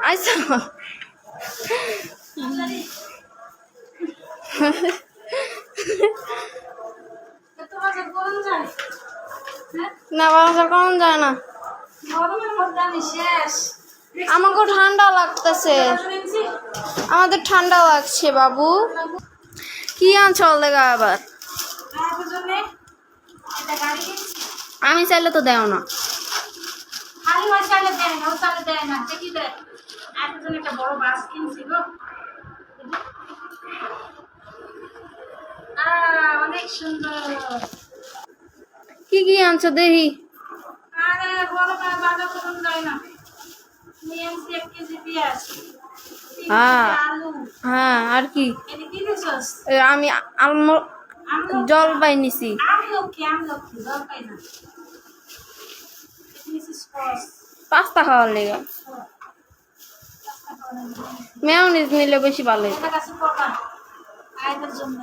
আইসো না বাজার কম যায় না, আমাকে ঠান্ডা লাগতেছে, আমাদের ঠান্ডা লাগছে বাবু। কি আনছো দেখা আবার? আমি চাইলে তো দেও না। অনেক সুন্দর। কি কি আনছো দেখি? আরে বড় বাজার করুন যায় না। নিয়েছি 1 কেজি পেঁয়াজ, 3 হ্যাঁ কেজি আলু। হ্যাঁ আর কি? এটা কি দিছস? আমি জলপাই নিছি। আমলকি জলপাই না। This is FOSS. পাস্তা খাওয়ার লেগে মেয়োনিজ নিলে বেশি ভালো। এটা কাছে পড়া আইদের জন্য।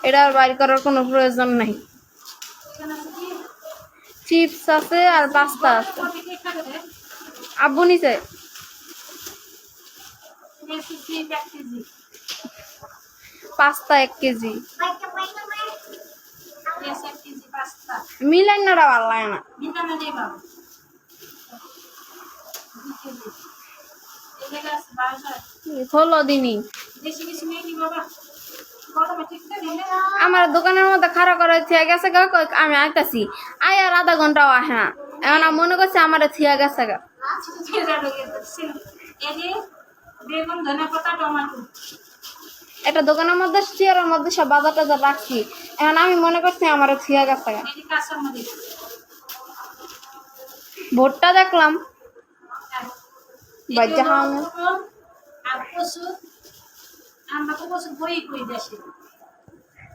এটা আর বাইর করার কোনো প্রয়োজন নাই। এখানে আছে কি? চিপস আছে আর পাস্তা আছে। কত কি খাবে রে? আব্বু নিছে। নেছি 1 কেজি। Pasta 1 KG. নেছি 1 কেজি পাস্তা। মিলাইন না ভালো লাগে না। ভিটামিন ডি পাবো। 2 কেজি। এই গাছ বাজার। হলো দিনই। বেশি কিছু নেই কি বাবা? গরমে ঠিক দিলে আমার দোকানের মধ্যে খাড়া করে থিয়া গেছে গা, আমি আইতাছি, আই আর আধা ঘন্টাও আসে না। এখন আমি মনে করছি আমার থিয়া গেছে গা। বেগুন, ধনেপাতা, টমেটো। একটা দোকানের মধ্যে চেয়ারের মধ্যে সব বাজার টাজার রাখছি, এখন আমি মনে করছি আমার থিয়া গেছে গা। এটি কাঁচা মরিচ। ভোটটা দেখলাম বাচ্চা খাওয়ানো। আর কচু, আমরা তো কচু বই কই দেশে।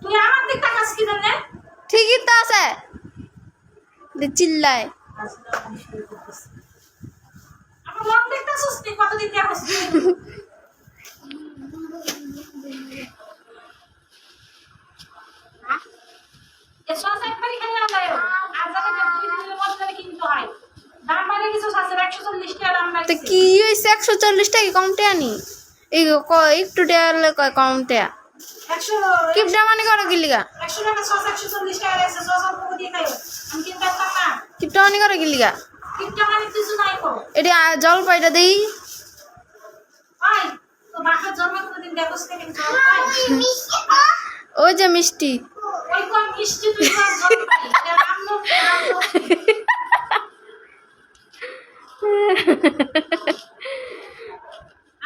তুই আমার দিক তাকাস কি জানে? ঠিকই তো আছে, চিল্লায়। আমার লং দেখতাছস তুই কতদিন দেখছস? এসো সাইফারি খাই না যায়। আর জায়গা 2 দিনের মধ্যে কিনতে হয়। দাম বাড়ে কিছু আছে 140 টাকা দাম তো লাগছে। কি হয়েছে 140 টাকা কমতে আনি? এই একটু টেয়ারলে কয় কমতে 100 কিপটা মানে করো গিলিগা? 100 টাকা সস 140 টাকা লাগছে। সস অল্প দিয়ে খাই। আমি কিনতে পারতাম না। কিপটা মানে করো গিলিগা? কিপটা মানে কিছু নাই কো। এটি জলপাইটা দেই। ওই তো বাসার জন্ম কোনদিন দেখোস না কিন্তু জল পাই। ওই যে মিষ্টি। ওই কোন মিষ্টি তুই জল পাই। এটা আমলো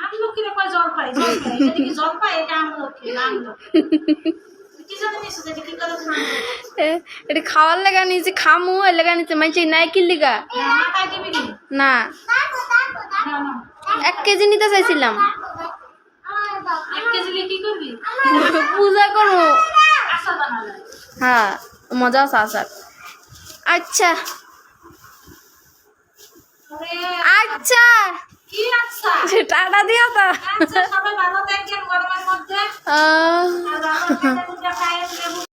আমলো কি রে কই জল পাই জল পাই। এটা কি জল পাই? এটা আমলো কি আমলো। কি জানি নিছিস এটা কি করে জানো? এটি খাওয়ার লেগা নিচে খামু এর লেগা নিচে মাইছে নাই কি লিগা? মাথায় দিবি কি? না না না 1 কেজি নিতে চাইছিলাম। 1 কেজি কি করবি? পূজা করবো। আশা বানালে। হ্যাঁ মজা আছে আচার। আচ্ছা ওরে আচ্ছা কি আচ্ছা? টাটা দিও তো। আচ্ছা সবাই ভালো থাকেন গরমের মধ্যে। আর ভালো খাইতে খাইয়ে